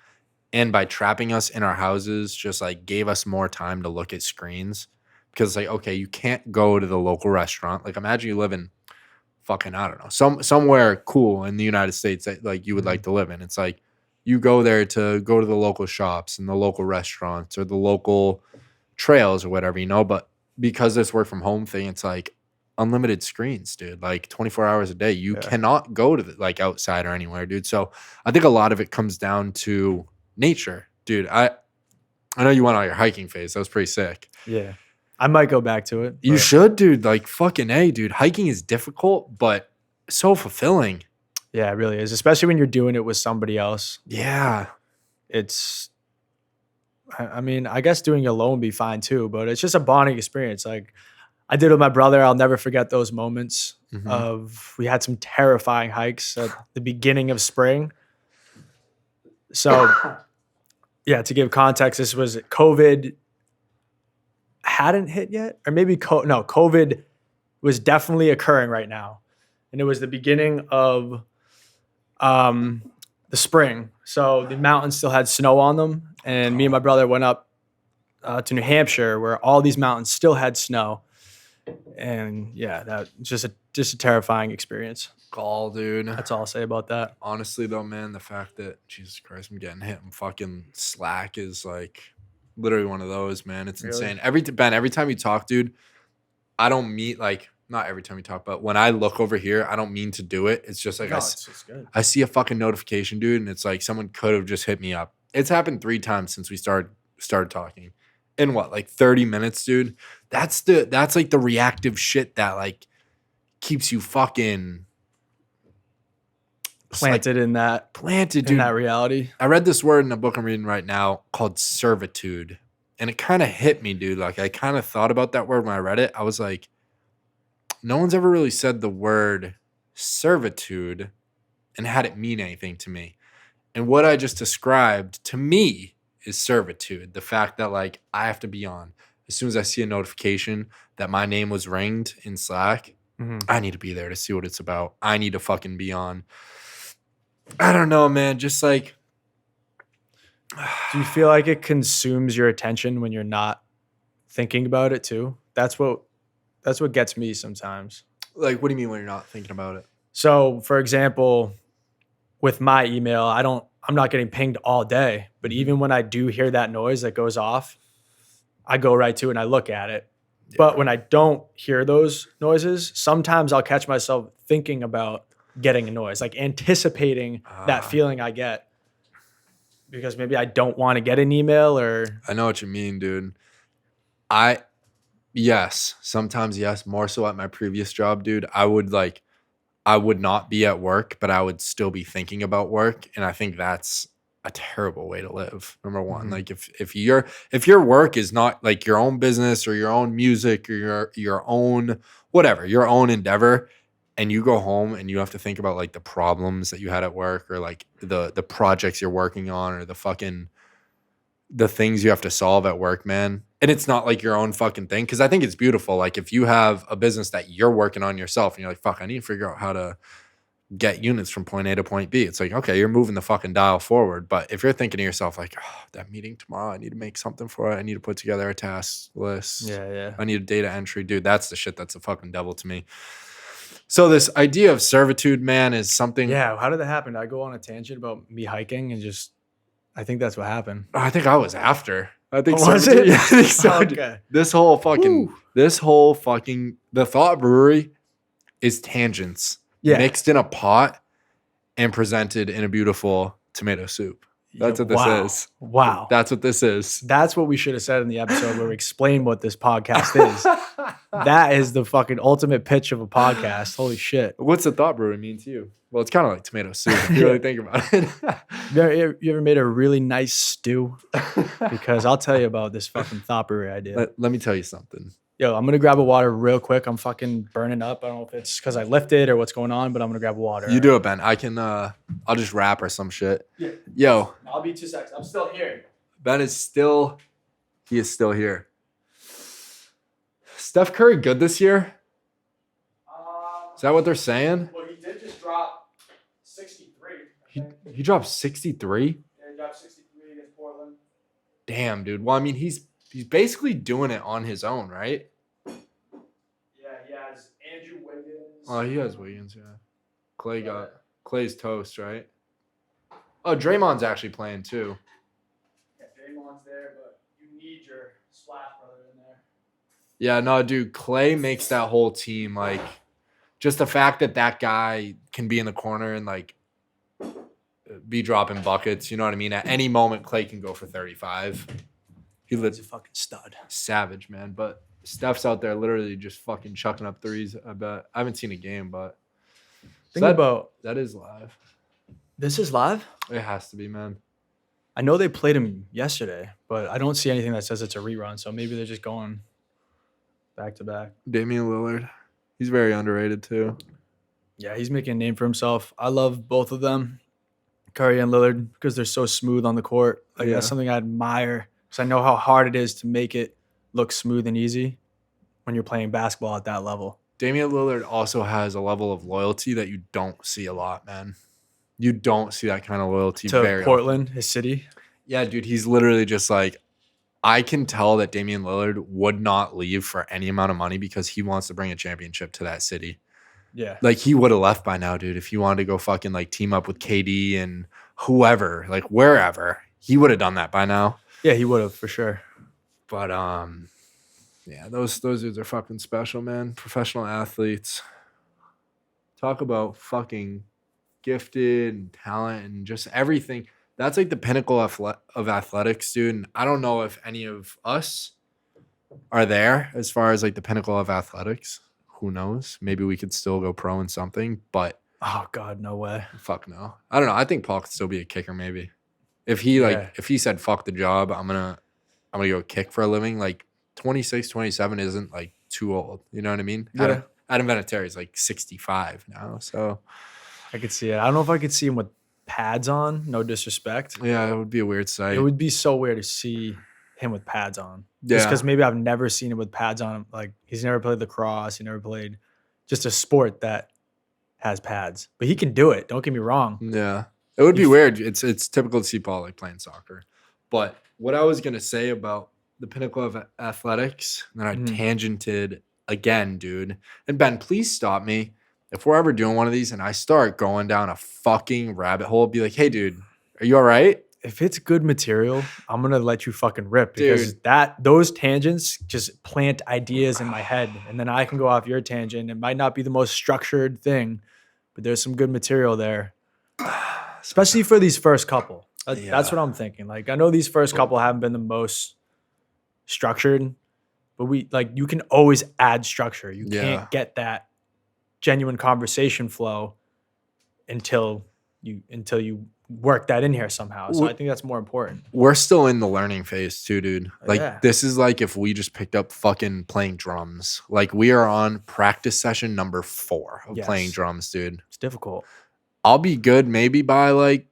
[SPEAKER 1] And by trapping us in our houses, just like gave us more time to look at screens. Because like, okay, you can't go to the local restaurant. Like imagine you live in fucking, I don't know, somewhere cool in the United States that like you would like to live in. It's like you go there to go to the local shops and the local restaurants or the local trails or whatever, you know. But because this work from home thing, it's like unlimited screens, dude. Like 24 hours a day. You
[SPEAKER 2] Yeah.
[SPEAKER 1] cannot go to like outside or anywhere, dude. So I think a lot of it comes down to nature, dude. I know you went on your hiking phase. That was pretty sick.
[SPEAKER 2] Yeah. I might go back to it.
[SPEAKER 1] You
[SPEAKER 2] but
[SPEAKER 1] should, dude. Like fucking A, dude. Hiking is difficult, but so fulfilling.
[SPEAKER 2] Yeah, it really is. Especially when you're doing it with somebody else.
[SPEAKER 1] Yeah.
[SPEAKER 2] It's I mean, I guess doing it alone would be fine too, but it's just a bonding experience. Like I did with my brother. I'll never forget those moments of we had some terrifying hikes at the beginning of spring. So yeah, to give context, this was COVID hadn't hit yet, or maybe COVID was definitely occurring right now, and it was the beginning of the spring. So the mountains still had snow on them, and me and my brother went up to New Hampshire, where all these mountains still had snow, and yeah, that just a terrifying experience.
[SPEAKER 1] Gall, dude.
[SPEAKER 2] That's all I'll say about that.
[SPEAKER 1] Honestly, though, man, the fact that Jesus Christ, I'm getting hit and fucking slack is like literally one of those, man. It's
[SPEAKER 2] Really?
[SPEAKER 1] insane. Every time you talk, dude, I don't mean like not every time you talk, but when I look over here, I don't mean to do it. It's just like
[SPEAKER 2] No, it's just good.
[SPEAKER 1] I see a fucking notification, dude, and it's like someone could have just hit me up. It's happened 3 times since we started talking. In what, like 30 minutes, dude? That's like the reactive shit that like keeps you fucking
[SPEAKER 2] Planted in that
[SPEAKER 1] dude.
[SPEAKER 2] in that reality.
[SPEAKER 1] I read this word in a book I'm reading right now called servitude. And it kind of hit me, dude. Like I kind of thought about that word when I read it. I was like, no one's ever really said the word servitude and had it mean anything to me. And what I just described to me is servitude. The fact that like I have to be on. As soon as I see a notification that my name was ringed in Slack, I need to be there to see what it's about. I need to fucking be on. I don't know, man. Just like,
[SPEAKER 2] do you feel like it consumes your attention when you're not thinking about it too? That's what gets me sometimes.
[SPEAKER 1] Like, what do you mean when you're not thinking about it?
[SPEAKER 2] So, for example, with my email, I'm not getting pinged all day, but even when I do hear that noise that goes off, I go right to it and I look at it. Yeah. But when I don't hear those noises, sometimes I'll catch myself thinking about getting a noise, like anticipating that feeling I get, because maybe I don't want to get an email or.
[SPEAKER 1] I know what you mean, dude. Yes, sometimes yes, more so at my previous job, dude. I would not be at work, but I would still be thinking about work, and I think that's a terrible way to live. Number one, like if your work is not like your own business or your own music or your own whatever, your own endeavor, and you go home and you have to think about like the problems that you had at work or like the projects you're working on or the things you have to solve at work, man. And it's not like your own fucking thing. Cause I think it's beautiful. Like if you have a business that you're working on yourself and you're like, fuck, I need to figure out how to get units from point A to point B. It's like, okay, you're moving the fucking dial forward. But if you're thinking to yourself like, oh, that meeting tomorrow, I need to make something for it. I need to put together a task list.
[SPEAKER 2] Yeah.
[SPEAKER 1] I need a data entry. Dude, that's the shit that's a fucking devil to me. So this idea of servitude, man, is something.
[SPEAKER 2] Yeah. How did that happen? Did I go on a tangent about me hiking and I think that's what happened.
[SPEAKER 1] I think I was after. I think
[SPEAKER 2] was it?
[SPEAKER 1] Yeah, I think so.
[SPEAKER 2] Okay.
[SPEAKER 1] The Thought Brewery is tangents mixed in a pot and presented in a beautiful tomato soup. That's what this is.
[SPEAKER 2] Wow.
[SPEAKER 1] That's what this is.
[SPEAKER 2] That's what we should have said in the episode where we explain what this podcast is. That is the fucking ultimate pitch of a podcast. Holy shit.
[SPEAKER 1] What's the Thought Brewery mean to you? Well, it's kind of like tomato soup if you really think about it.
[SPEAKER 2] You ever made a really nice stew? Because I'll tell you about this fucking Thought Brewery idea.
[SPEAKER 1] Let me tell you something.
[SPEAKER 2] Yo, I'm going to grab a water real quick. I'm fucking burning up. I don't know if it's because I lifted or what's going on, but I'm going to grab a water.
[SPEAKER 1] You do it, Ben. I can, I'll just rap or some shit.
[SPEAKER 2] Yeah.
[SPEAKER 1] Yo.
[SPEAKER 2] I'll be 2 seconds. I'm still here.
[SPEAKER 1] Ben is still here. Steph Curry good this year? Is that what they're saying?
[SPEAKER 2] Well, he did just drop 63.
[SPEAKER 1] He dropped 63?
[SPEAKER 2] Yeah, he dropped 63 against Portland.
[SPEAKER 1] Damn, dude. Well, I mean, he's basically doing it on his own, right?
[SPEAKER 2] Yeah, he has Andrew Wiggins.
[SPEAKER 1] Oh, he has Wiggins, yeah. Clay's toast, right? Oh, Draymond's actually playing too.
[SPEAKER 2] Yeah, Draymond's there, but you need your splash brother in there.
[SPEAKER 1] Yeah, no, dude, Clay makes that whole team like just the fact that that guy can be in the corner and like be dropping buckets. You know what I mean? At any moment, Clay can go for 35.
[SPEAKER 2] He's a fucking stud.
[SPEAKER 1] Savage, man. But Steph's out there literally just fucking chucking up threes. I bet. I haven't seen a game, but that is live.
[SPEAKER 2] This is live?
[SPEAKER 1] It has to be, man.
[SPEAKER 2] I know they played him yesterday, but I don't see anything that says it's a rerun. So maybe they're just going back to back.
[SPEAKER 1] Damian Lillard. He's very underrated too.
[SPEAKER 2] Yeah, he's making a name for himself. I love both of them, Curry and Lillard, because they're so smooth on the court. Like that's something I admire because I know how hard it is to make it look smooth and easy when you're playing basketball at that level.
[SPEAKER 1] Damian Lillard also has a level of loyalty that you don't see a lot, man. You don't see that kind of loyalty
[SPEAKER 2] to Portland, his city.
[SPEAKER 1] Yeah, dude, he's literally just like, I can tell that Damian Lillard would not leave for any amount of money because he wants to bring a championship to that city.
[SPEAKER 2] Yeah.
[SPEAKER 1] Like, he would have left by now, dude, if he wanted to go fucking, like, team up with KD and whoever, like, wherever. He would have done that by now.
[SPEAKER 2] Yeah, he would have, for sure.
[SPEAKER 1] But, yeah, those dudes are fucking special, man. Professional athletes. Talk about fucking gifted and talent and just everything. That's like the pinnacle of athletics, dude. And I don't know if any of us are there as far as like the pinnacle of athletics. Who knows? Maybe we could still go pro in something, but
[SPEAKER 2] oh god, no way.
[SPEAKER 1] Fuck no. I don't know. I think Paul could still be a kicker maybe. If he said fuck the job, I'm gonna go kick for a living. Like 26, 27 isn't like too old. You know what I mean?
[SPEAKER 2] Yeah.
[SPEAKER 1] Adam Vinatieri is like 65 now, so
[SPEAKER 2] I could see it. I don't know if I could see him with pads on. No disrespect.
[SPEAKER 1] Yeah, it would be a weird sight.
[SPEAKER 2] It would be so weird to see him with pads on. Just because maybe I've never seen him with pads on. Like he's never played lacrosse. He never played just a sport that has pads. But he can do it. Don't get me wrong.
[SPEAKER 1] Yeah. It would be weird. It's typical to see Paul like playing soccer. But what I was gonna say about the pinnacle of athletics, and then I tangented again, dude. And Ben, please stop me. If we're ever doing one of these and I start going down a fucking rabbit hole, be like, hey, dude, are you all right?
[SPEAKER 2] If it's good material, I'm going to let you fucking rip because those tangents just plant ideas in my head. And then I can go off your tangent. It might not be the most structured thing, but there's some good material there, especially for these first couple. That's what I'm thinking. Like, I know these first couple haven't been the most structured, but you can always add structure. You can't get that genuine conversation flow until you work that in here somehow. So I think that's more important.
[SPEAKER 1] We're still in the learning phase too, dude. Like this is like if we just picked up fucking playing drums. Like we are on practice session number 4 of playing drums, dude.
[SPEAKER 2] It's difficult.
[SPEAKER 1] I'll be good maybe by like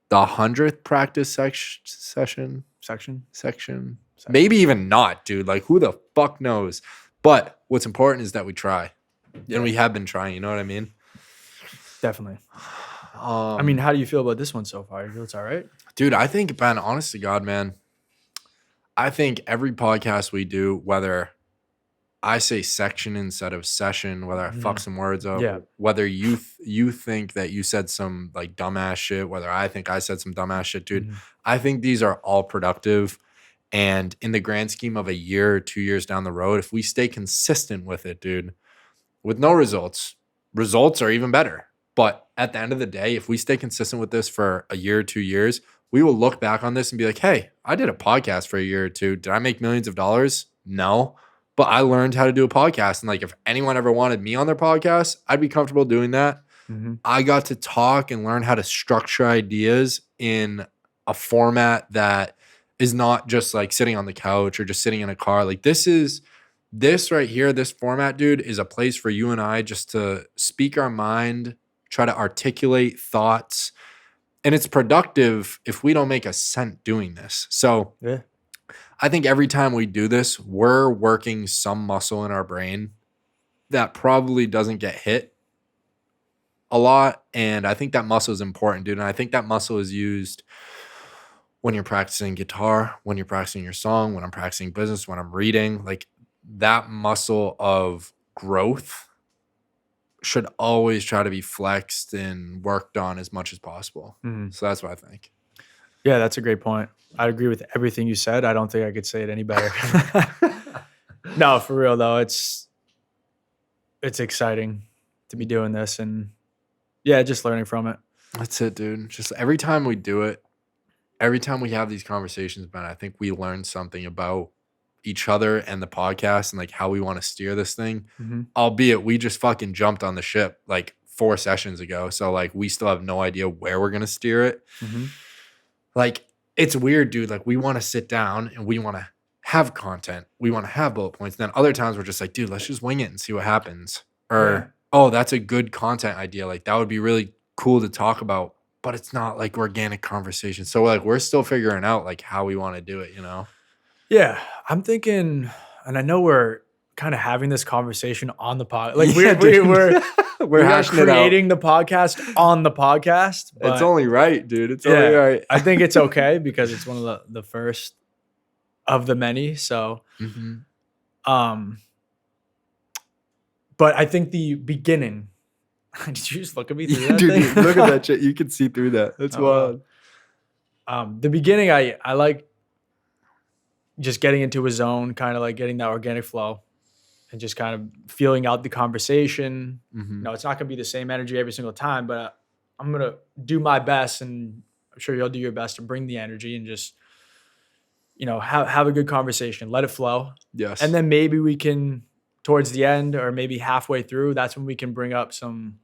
[SPEAKER 1] the 100th practice section. Maybe even not, dude. Like who the fuck knows? But what's important is that we try. Yeah. And we have been trying, you know what I mean?
[SPEAKER 2] Definitely. I mean, how do you feel about this one so far? You feel it's all right?
[SPEAKER 1] Dude, I think, Ben, honest to God, man, I think every podcast we do, whether I say section instead of session, whether I fuck some words up, whether you think that you said some like dumbass shit, whether I think I said some dumbass shit, dude, I think these are all productive. And in the grand scheme of a year or 2 years down the road, if we stay consistent with it, dude, with no results are even better. But at the end of the day, if we stay consistent with this for a year or 2 years, we will look back on this and be like, hey, I did a podcast for a year or two. Did I make millions of dollars? No. But I learned how to do a podcast. And like, if anyone ever wanted me on their podcast, I'd be comfortable doing that. I got to talk and learn how to structure ideas in a format that is not just like sitting on the couch or just sitting in a car. Like this right here, this format, dude, is a place for you and I just to speak our mind, try to articulate thoughts. And it's productive if we don't make a cent doing this. So I think every time we do this, we're working some muscle in our brain that probably doesn't get hit a lot. And I think that muscle is important, dude. And I think that muscle is used when you're practicing guitar, when you're practicing your song, when I'm practicing business, when I'm reading. Like that muscle of growth should always try to be flexed and worked on as much as possible. So that's what I think.
[SPEAKER 2] Yeah, that's a great point. I agree with everything you said. I don't think I could say it any better. No, for real though, it's exciting to be doing this, and yeah, just learning from it.
[SPEAKER 1] That's it, dude. Just every time we do it, every time we have these conversations, Ben, I think we learn something about each other and the podcast and like how we want to steer this thing. Albeit we just fucking jumped on the ship like 4 sessions ago. So like we still have no idea where we're gonna steer it. Like it's weird, dude. Like we want to sit down and we want to have content. We want to have bullet points. And then other times we're just like, dude, let's just wing it and see what happens. Or oh, that's a good content idea. Like that would be really cool to talk about, but it's not like organic conversation. So like we're still figuring out like how we want to do it, you know?
[SPEAKER 2] Yeah, I'm thinking, and I know we're kind of having this conversation on the pod. Like we're creating the podcast on the podcast.
[SPEAKER 1] It's only right, dude. It's only right.
[SPEAKER 2] I think it's okay because it's one of the first of the many. So, but I think the beginning. Did you just look at me through that?
[SPEAKER 1] Dude, look at that shit. You can see through that. That's wild.
[SPEAKER 2] The beginning, I like just getting into a zone, kind of like getting that organic flow and just kind of feeling out the conversation. No, it's not going to be the same energy every single time, but I'm going to do my best, and I'm sure you'll do your best to bring the energy and just, have a good conversation, let it flow.
[SPEAKER 1] Yes.
[SPEAKER 2] And then maybe we can, towards the end or maybe halfway through, that's when we can bring up some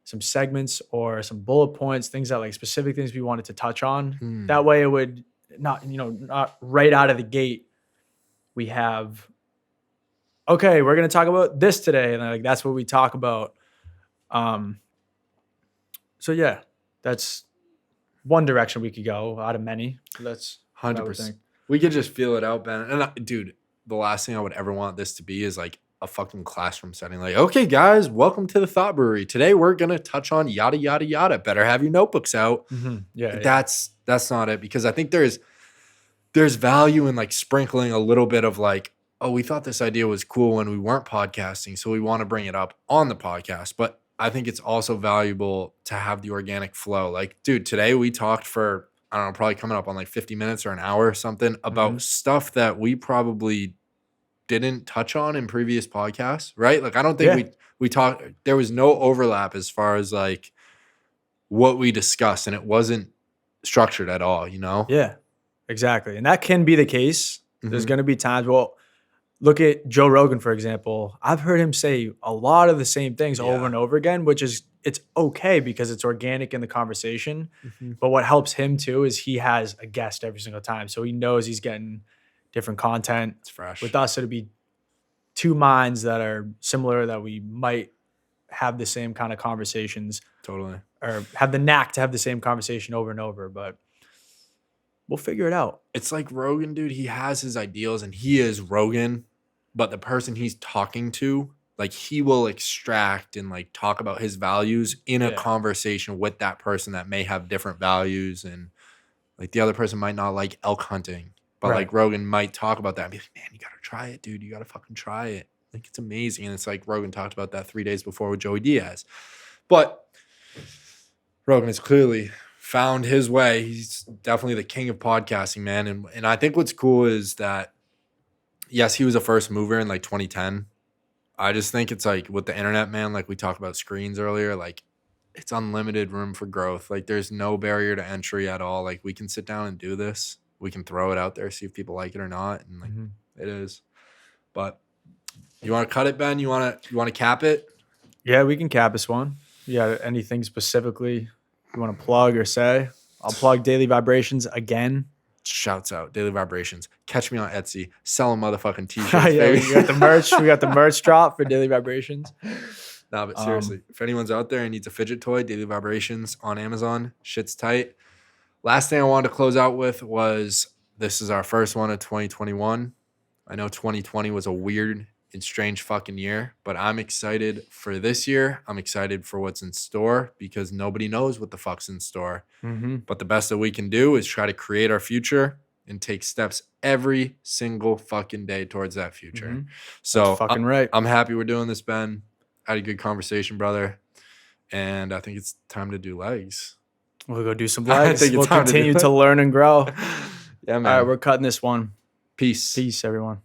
[SPEAKER 2] segments or some bullet points, things that like specific things we wanted to touch on. That way it would not right out of the gate, we have, okay, we're going to talk about this today. And like, that's what we talk about. So yeah, that's one direction we could go out of many. That's
[SPEAKER 1] 100%. We could just feel it out, Ben. And dude, the last thing I would ever want this to be is like a fucking classroom setting. Like, okay, guys, welcome to the Thought Brewery. Today we're gonna touch on yada yada yada. Better have your notebooks out. That's not it, because I think there's value in like sprinkling a little bit of like, oh, we thought this idea was cool when we weren't podcasting, so we want to bring it up on the podcast. But I think it's also valuable to have the organic flow. Like, dude, today we talked for, I don't know, probably coming up on like 50 minutes or an hour or something about stuff that we probably didn't touch on in previous podcasts, right? Like, I don't think we talked, there was no overlap as far as like what we discussed, and it wasn't structured at all, you know?
[SPEAKER 2] Yeah, exactly. And that can be the case. There's going to be times, well, look at Joe Rogan, for example. I've heard him say a lot of the same things over and over again, which is, it's okay because it's organic in the conversation. But what helps him too is he has a guest every single time. So he knows he's getting different content.
[SPEAKER 1] It's fresh.
[SPEAKER 2] With us, it'll be two minds that are similar, that we might have the same kind of conversations.
[SPEAKER 1] Totally.
[SPEAKER 2] Or have the knack to have the same conversation over and over. But we'll figure it out.
[SPEAKER 1] It's like Rogan, dude. He has his ideals and he is Rogan, but the person he's talking to, like, he will extract and like talk about his values in a conversation with that person that may have different values. And like the other person might not like elk hunting, but like Rogan might talk about that and be like, man, you got to try it, dude. You got to fucking try it. Like, it's amazing. And it's like Rogan talked about that 3 days before with Joey Diaz. But Rogan has clearly found his way. He's definitely the king of podcasting, man. And I think what's cool is that, yes, he was a first mover in like 2010. I just think it's like with the internet, man, like we talked about screens earlier, like it's unlimited room for growth. Like there's no barrier to entry at all. Like we can sit down and do this. We can throw it out there, see if people like it or not. And like it is. But you want to cut it, Ben? You want to cap it?
[SPEAKER 2] Yeah, we can cap this one. Yeah, anything specifically you want to plug or say? I'll plug Daily Vibrations again.
[SPEAKER 1] Shouts out Daily Vibrations. Catch me on Etsy. Sell a motherfucking t-shirts.
[SPEAKER 2] Yeah, we got the merch. We got the merch drop for Daily Vibrations.
[SPEAKER 1] No, but seriously, if anyone's out there and needs a fidget toy, Daily Vibrations on Amazon. Shit's tight. Last thing I wanted to close out with was, this is our first one of 2021. I know 2020 was a weird and strange fucking year, but I'm excited for this year. I'm excited for what's in store because nobody knows what the fuck's in store. But the best that we can do is try to create our future and take steps every single fucking day towards that future. So
[SPEAKER 2] fucking right.
[SPEAKER 1] I'm happy we're doing this, Ben. Had a good conversation, brother. And I think it's time to do legs.
[SPEAKER 2] We'll go do some
[SPEAKER 1] I
[SPEAKER 2] legs.
[SPEAKER 1] think it's
[SPEAKER 2] We'll
[SPEAKER 1] time to do
[SPEAKER 2] continue to
[SPEAKER 1] it.
[SPEAKER 2] learn and grow.
[SPEAKER 1] Yeah,
[SPEAKER 2] All
[SPEAKER 1] man.
[SPEAKER 2] right, we're cutting this one.
[SPEAKER 1] Peace.
[SPEAKER 2] Peace, everyone.